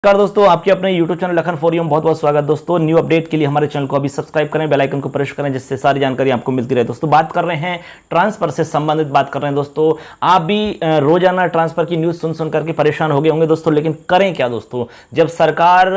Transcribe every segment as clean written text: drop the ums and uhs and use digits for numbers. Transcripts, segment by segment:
नमस्कार दोस्तों, आपके अपने YouTube चैनल लखन फोरियम बहुत बहुत स्वागत। दोस्तों न्यू अपडेट के लिए हमारे चैनल को अभी सब्सक्राइब करें, बेल आइकन को प्रेस करें, जिससे सारी जानकारी आपको मिलती रहे। दोस्तों बात कर रहे हैं ट्रांसफर से संबंधित बात कर रहे हैं। दोस्तों आप भी रोजाना ट्रांसफर की न्यूज़ सुन करके परेशान हो गए होंगे दोस्तों, लेकिन करें क्या दोस्तों, जब सरकार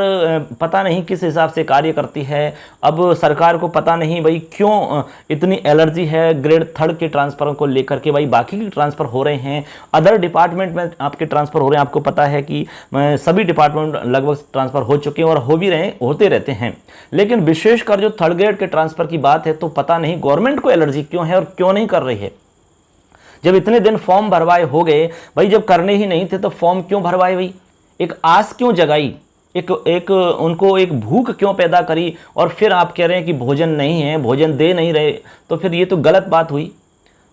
पता नहीं किस हिसाब से कार्य करती है। अब सरकार को पता नहीं भाई क्यों इतनी एलर्जी है ग्रेड थर्ड के ट्रांसफर को लेकर के। भाई बाकी के ट्रांसफर हो रहे हैं, अदर डिपार्टमेंट में आपके ट्रांसफर हो रहे हैं, आपको पता है कि सभी डिपार्टमेंट लगभग ट्रांसफर हो चुके हैं और हो भी रहे होते रहते हैं। लेकिन विशेषकर जो थर्ड ग्रेड के ट्रांसफर की बात है तो पता नहीं गवर्नमेंट को एलर्जी क्यों है और क्यों नहीं कर रही है। जब इतने दिन फॉर्म भरवाए हो गए भाई, जब करने ही नहीं थे तो फॉर्म क्यों भरवाए भाई, एक आस क्यों जगाई, एक उनको एक भूख क्यों पैदा करी, और फिर आप कह रहे हैं कि भोजन नहीं है, भोजन दे नहीं रहे, तो फिर ये तो गलत बात हुई।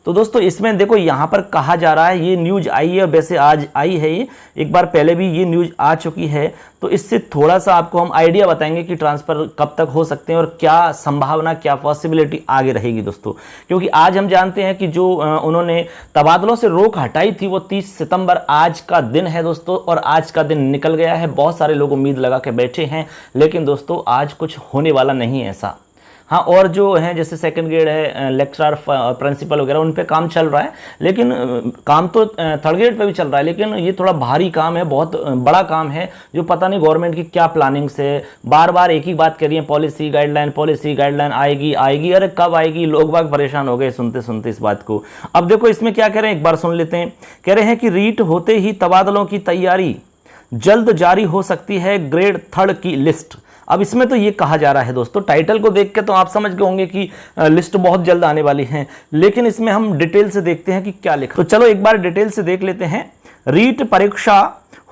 तो दोस्तों इसमें देखो यहाँ पर कहा जा रहा है, ये न्यूज़ आई है, वैसे आज आई है, ये एक बार पहले भी ये न्यूज़ आ चुकी है, तो इससे थोड़ा सा आपको हम आइडिया बताएंगे कि ट्रांसफ़र कब तक हो सकते हैं और क्या संभावना, क्या पॉसिबिलिटी आगे रहेगी दोस्तों। क्योंकि आज हम जानते हैं कि जो उन्होंने तबादलों से रोक हटाई थी वो 30 सितंबर आज का दिन है दोस्तों, और आज का दिन निकल गया है। बहुत सारे लोग उम्मीद लगा के बैठे हैं, लेकिन दोस्तों आज कुछ होने वाला नहीं है ऐसा। हाँ, और जो हैं जैसे सेकंड ग्रेड है, लेक्चरर, प्रिंसिपल वगैरह, उन पे काम चल रहा है, लेकिन काम तो थर्ड ग्रेड पे भी चल रहा है, लेकिन ये थोड़ा भारी काम है, बहुत बड़ा काम है, जो पता नहीं गवर्नमेंट की क्या प्लानिंग से बार बार एक ही बात कह रही है, पॉलिसी गाइडलाइन आएगी आएगी, अरे कब आएगी। लोग बाग परेशान हो गए सुनते सुनते इस बात को। अब देखो इसमें क्या कह रहे हैं, एक बार सुन लेते हैं। कह रहे हैं कि रीट होते ही तबादलों की तैयारी, जल्द जारी हो सकती है ग्रेड थर्ड की लिस्ट। अब इसमें तो ये कहा जा रहा है दोस्तों, टाइटल को देख के तो आप समझ गए होंगे कि लिस्ट बहुत जल्द आने वाली है, लेकिन इसमें हम डिटेल से देखते हैं कि क्या लिखा। तो चलो एक बार डिटेल से देख लेते हैं। रीट परीक्षा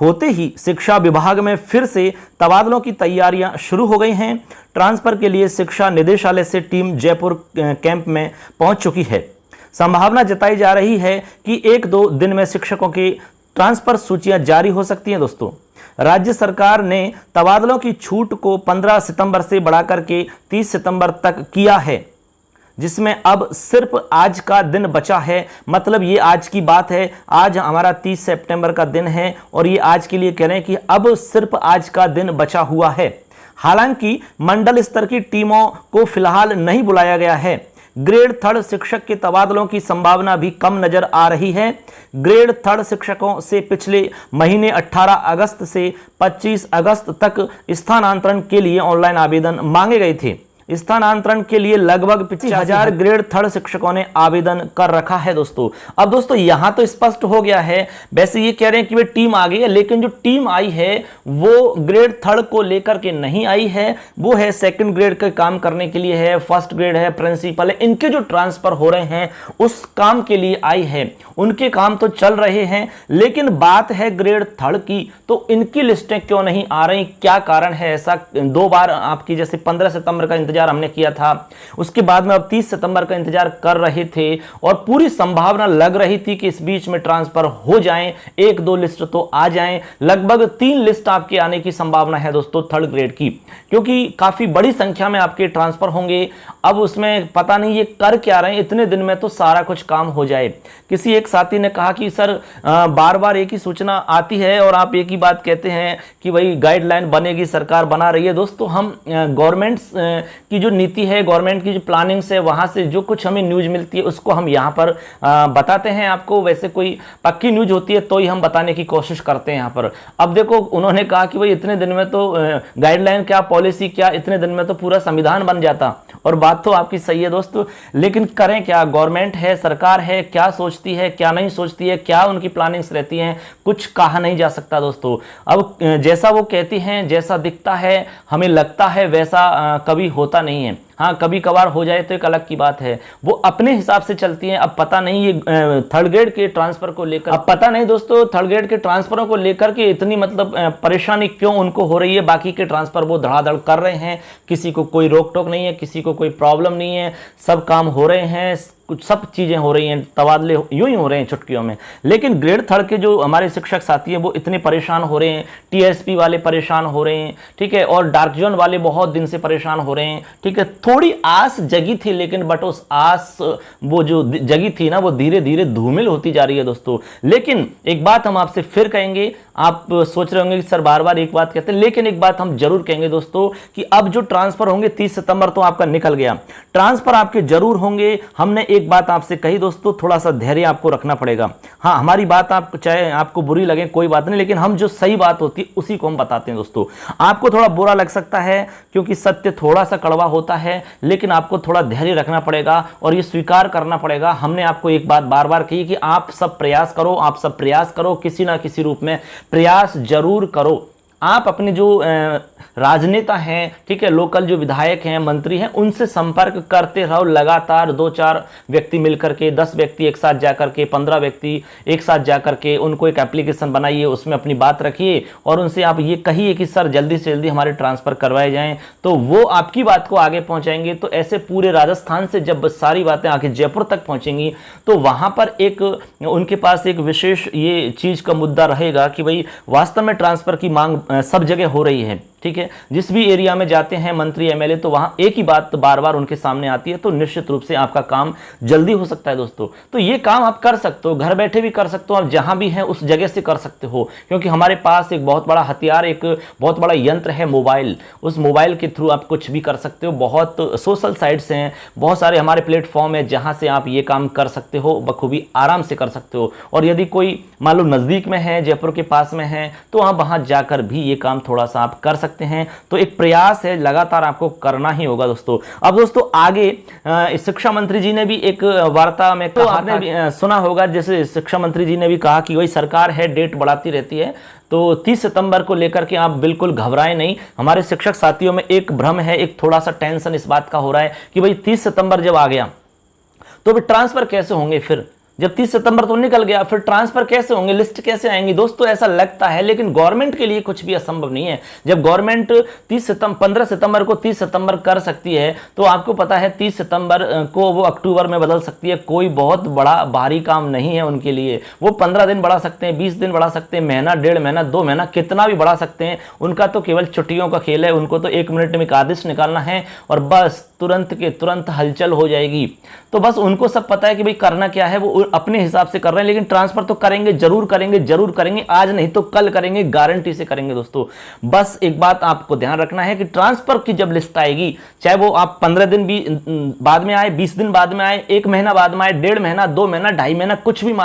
होते ही शिक्षा विभाग में फिर से तबादलों की तैयारियां शुरू हो गई हैं। ट्रांसफर के लिए शिक्षा निदेशालय से टीम जयपुर कैंप में पहुंच चुकी है। संभावना जताई जा रही है कि 1-2 दिन में शिक्षकों की ट्रांसफर सूचियां जारी हो सकती हैं दोस्तों। राज्य सरकार ने तबादलों की छूट को 15 सितंबर से बढ़ाकर के 30 सितंबर तक किया है, जिसमें अब सिर्फ आज का दिन बचा है। मतलब ये आज की बात है, आज हमारा 30 सितंबर का दिन है और ये आज के लिए कह रहे हैं कि अब सिर्फ आज का दिन बचा हुआ है। हालांकि मंडल स्तर की टीमों को फिलहाल नहीं बुलाया गया है। ग्रेड थर्ड शिक्षक के तबादलों की संभावना भी कम नजर आ रही है। ग्रेड थर्ड शिक्षकों से पिछले महीने 18 अगस्त से 25 अगस्त तक स्थानांतरण के लिए ऑनलाइन आवेदन मांगे गए थे। स्थानांतरण के लिए लगभग 25,000 ग्रेड थर्ड शिक्षकों ने आवेदन कर रखा है दोस्तों। अब दोस्तों यहां तो स्पष्ट हो गया है, वैसे ये कह रहे हैं कि वे टीम आ गई है, लेकिन जो टीम आई है वो ग्रेड थर्ड को लेकर के नहीं आई है, वो है सेकंड ग्रेड के काम करने के लिए है, फर्स्ट ग्रेड है, प्रिंसिपल है, इनके जो ट्रांसफर हो रहे हैं उस काम के लिए आई है। उनके काम तो चल रहे हैं, लेकिन बात है ग्रेड थर्ड की, तो इनकी लिस्टें क्यों नहीं आ रही, क्या कारण है ऐसा। 2 बार आपकी जैसे 15 सितंबर का इंतजार हमने किया था, उसके बाद में अब 30 सितंबर का इंतजार कर रहे थे और पूरी संभावना लग रही थी कि इस बीच में ट्रांसफर हो जाएं, 1-2 लिस्ट तो आ जाएं। लगभग 3 लिस्ट आपके आने की संभावना है दोस्तों थर्ड ग्रेड की, क्योंकि काफी बड़ी संख्या में आपके ट्रांसफर होंगे। अब उसमें पता नहीं ये कर क्या रहे हैं, इतने दिन में तो सारा कुछ काम हो जाए। किसी एक साथी ने कहा कि सर बार बार एक ही सूचना आती है और आप एक ही बात कहते हैं कि भाई गाइडलाइन बनेगी, सरकार बना रही है। दोस्तों हम गवर्नमेंट की जो नीति है, गवर्नमेंट की जो प्लानिंग से, वहां से जो कुछ हमें न्यूज मिलती है उसको हम यहाँ पर बताते हैं आपको। वैसे कोई पक्की न्यूज होती है तो ही हम बताने की कोशिश करते हैं यहाँ पर। अब देखो उन्होंने कहा कि भाई इतने दिन में तो गाइडलाइन क्या, पॉलिसी क्या, इतने दिन में तो पूरा संविधान बन जाता, और बात तो आपकी सही है दोस्तों, लेकिन करें क्या। गवर्नमेंट है, सरकार है, क्या सोचती है क्या नहीं सोचती है, क्या उनकी प्लानिंग्स रहती हैं, कुछ कहा नहीं जा सकता दोस्तों। अब जैसा वो कहती हैं, जैसा दिखता है, हमें लगता है वैसा कभी होता नहीं है। हाँ, कभी कभार हो जाए तो एक अलग की बात है, वो अपने हिसाब से चलती हैं। अब पता नहीं ये थर्ड ग्रेड के ट्रांसफर को लेकर, अब पता नहीं दोस्तों थर्ड ग्रेड के ट्रांसफरों को लेकर के इतनी मतलब परेशानी क्यों उनको हो रही है। बाकी के ट्रांसफर वो धड़ाधड़ कर रहे हैं, किसी को कोई रोक टोक नहीं है, किसी को कोई प्रॉब्लम नहीं है, सब काम हो रहे हैं, कुछ सब चीज़ें हो रही हैं, तबादले यूं ही हो रहे हैं चुटकियों में। लेकिन ग्रेड थर्ड के जो हमारे शिक्षक साथी हैं वो इतने परेशान हो रहे हैं, टीएसपी वाले परेशान हो रहे हैं, ठीक है, और डार्क जोन वाले बहुत दिन से परेशान हो रहे हैं, ठीक है। थोड़ी आस जगी थी, लेकिन बट उस आस वो जो जगी थी ना, वो धीरे धीरे धूमिल होती जा रही है दोस्तों। लेकिन एक बात हम आपसे फिर कहेंगे, आप सोच रहे होंगे कि सर बार बार एक बात कहते हैं, लेकिन एक बात हम जरूर कहेंगे दोस्तों कि अब जो ट्रांसफर होंगे 30 सितंबर तो आपका निकल गया, ट्रांसफर आपके जरूर होंगे। हमने एक बात आपसे कही दोस्तों, थोड़ा सा धैर्य आपको रखना पड़ेगा। हाँ, हमारी बात आपको चाहे आपको बुरी लगे कोई बात नहीं, लेकिन हम जो सही बात होती है उसी को हम बताते हैं दोस्तों। आपको थोड़ा बुरा लग सकता है क्योंकि सत्य थोड़ा सा कड़वा होता है, लेकिन आपको थोड़ा धैर्य रखना पड़ेगा और ये स्वीकार करना पड़ेगा। हमने आपको एक बात बार बार कही कि आप सब प्रयास करो, आप सब प्रयास करो, किसी ना किसी रूप में प्रयास जरूर करो। आप अपने जो राजनेता हैं, ठीक है, लोकल जो विधायक हैं, मंत्री हैं, उनसे संपर्क करते रहो लगातार। 2-4 व्यक्ति मिलकर के, 10 व्यक्ति एक साथ जाकर के, 15 व्यक्ति एक साथ जाकर के उनको एक एप्लीकेशन बनाइए, उसमें अपनी बात रखिए और उनसे आप ये कहिए कि सर जल्दी से जल्दी हमारे ट्रांसफर करवाए जाएं, तो वो आपकी बात को आगे पहुंचाएंगे। तो ऐसे पूरे राजस्थान से जब सारी बातें आके जयपुर तक पहुंचेंगी तो वहां पर एक उनके पास एक विशेष ये चीज का मुद्दा रहेगा कि भाई वास्तव में ट्रांसफर की मांग सब जगह हो रही है, ठीक है। जिस भी एरिया में जाते हैं मंत्री एमएलए तो वहां एक ही बात बार बार उनके सामने आती है, तो निश्चित रूप से आपका काम जल्दी हो सकता है दोस्तों। तो ये काम आप कर सकते हो, घर बैठे भी कर सकते हो, आप जहां भी हैं उस जगह से कर सकते हो, क्योंकि हमारे पास एक बहुत बड़ा हथियार, एक बहुत बड़ा यंत्र है मोबाइल। उस मोबाइल के थ्रू आप कुछ भी कर सकते हो। बहुत सोशल साइट्स हैं, बहुत सारे हमारे प्लेटफॉर्म है जहां से आप ये काम कर सकते हो, बखूबी आराम से कर सकते हो। और यदि कोई मान लो नजदीक में है, जयपुर के पास में है, तो आप वहां जाकर भी ये काम थोड़ा सा आप कर सकते हैं। तो एक प्रयास है, लगातार आपको करना ही होगा दोस्तों। अब दोस्तों आगे शिक्षा मंत्री जी ने भी एक वार्ता में तो आपने भी सुना होगा, जैसे शिक्षा मंत्री जी ने भी कहा कि वही सरकार है डेट बढ़ाती रहती है, तो 30 सितंबर को लेकर के आप बिल्कुल घबराएं नहीं। हमारे शिक्षक साथियों में एक भ्रम है, एक थोड़ा सा टेंशन इस बात का हो रहा है कि भाई 30 सितंबर जब आ गया तो फिर ट्रांसफर कैसे होंगे, फिर जब 30 सितंबर तो निकल गया फिर ट्रांसफर कैसे होंगे, लिस्ट कैसे आएंगी। दोस्तों ऐसा लगता है, लेकिन गवर्नमेंट के लिए कुछ भी असंभव नहीं है। जब गवर्नमेंट 15 सितंबर को 30 सितंबर कर सकती है, तो आपको पता है 30 सितंबर को वो अक्टूबर में बदल सकती है। कोई बहुत बड़ा भारी काम नहीं है उनके लिए। वो 15 दिन बढ़ा सकते हैं, 20 दिन बढ़ा सकते हैं, महीना, 1.5 महीना, 2 महीना, कितना भी बढ़ा सकते हैं। उनका तो केवल छुट्टियों का खेल है। उनको तो 1 मिनट में एक आदेश निकालना है और बस तुरंत के तुरंत हलचल हो जाएगी। तो बस उनको सब पता है कि भाई करना क्या है, वो अपने हिसाब से कर रहे हैं। लेकिन ट्रांसफर तो करेंगे, जरूर करेंगे, जरूर करेंगे, आज नहीं तो कल करेंगे, गारंटी से करेंगे दोस्तों। बस एक बात आपको ध्यान रखना है कि ट्रांसफर की जब लिस्ट आएगी, चाहे वो आप 15 दिन भी बाद में आए, 20 दिन बाद में आए, 1 महीना बाद में आए, 1.5 महीना, 2 महीना, 2.5 महीना, कुछ भी,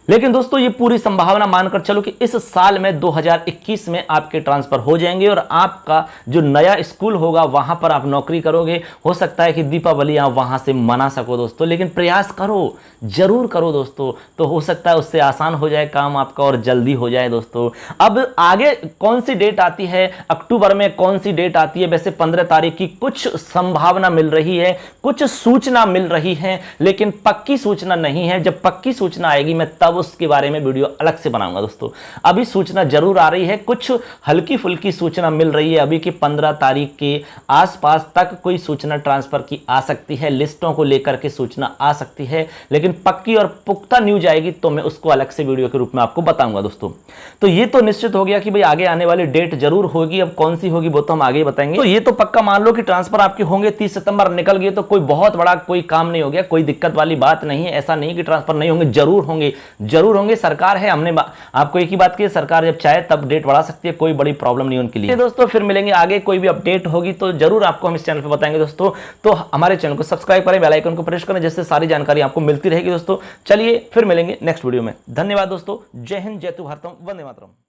लेकिन दोस्तों ये पूरी संभावना मानकर चलो कि इस साल में 2021 में आपके ट्रांसफर हो जाएंगे और आपका जो नया स्कूल होगा वहां पर आप नौकरी करोगे। हो सकता है कि दीपावली आप वहां से मना सको दोस्तों, लेकिन प्रयास करो, जरूर करो दोस्तों। तो हो सकता है उससे आसान हो जाए काम आपका और जल्दी हो जाए दोस्तों। अब आगे कौन सी डेट आती है, अक्टूबर में कौन सी डेट आती है, वैसे 15 तारीख की कुछ संभावना मिल रही है, कुछ सूचना मिल रही है, लेकिन पक्की सूचना नहीं है। जब पक्की सूचना आएगी मैं तब उसके बारे में वीडियो अलग से बनाऊंगा दोस्तों। अभी सूचना जरूर आ रही है, कुछ हल्की फुल्की सूचना मिल रही है अभी कि 15 तारीख के आसपास तक कोई सूचना ट्रांसफर की आ सकती है, लिस्टों को लेकर के सूचना आ सकती है, लेकिन पक्की और पुख्ता न्यूज आएगी तो मैं उसको अलग से वीडियो के रूप में आपको बताऊंगा दोस्तों। तो ये तो निश्चित हो गया कि भाई आगे आने वाली डेट जरूर होगी। अब कौन सी होगी वो तो हम आगे बताएंगे। तो ये तो पक्का मान लो कि ट्रांसफर आपके होंगे। 30 सितंबर निकल गए तो कोई बहुत बड़ा कोई काम नहीं हो गया, कोई दिक्कत वाली बात नहीं है। ऐसा नहीं कि ट्रांसफर नहीं होंगे, जरूर होंगे, जरूर होंगे। सरकार है, हमने आपको एक ही बात की, सरकार जब चाहे तब डेट बढ़ा सकती है, कोई बड़ी प्रॉब्लम नहीं उनके लिए दोस्तों। फिर मिलेंगे आगे, कोई भी अपडेट होगी तो जरूर आपको हम इस चैनल पे बताएंगे दोस्तों। तो हमारे चैनल को सब्सक्राइब करें, बेल आइकन को प्रेस करें, जिससे सारी जानकारी आपको मिलती रहेगी दोस्तों। चलिए फिर मिलेंगे नेक्स्ट वीडियो में। धन्यवाद दोस्तों। जय हिंद, जय भारतम, वंदे मातरम।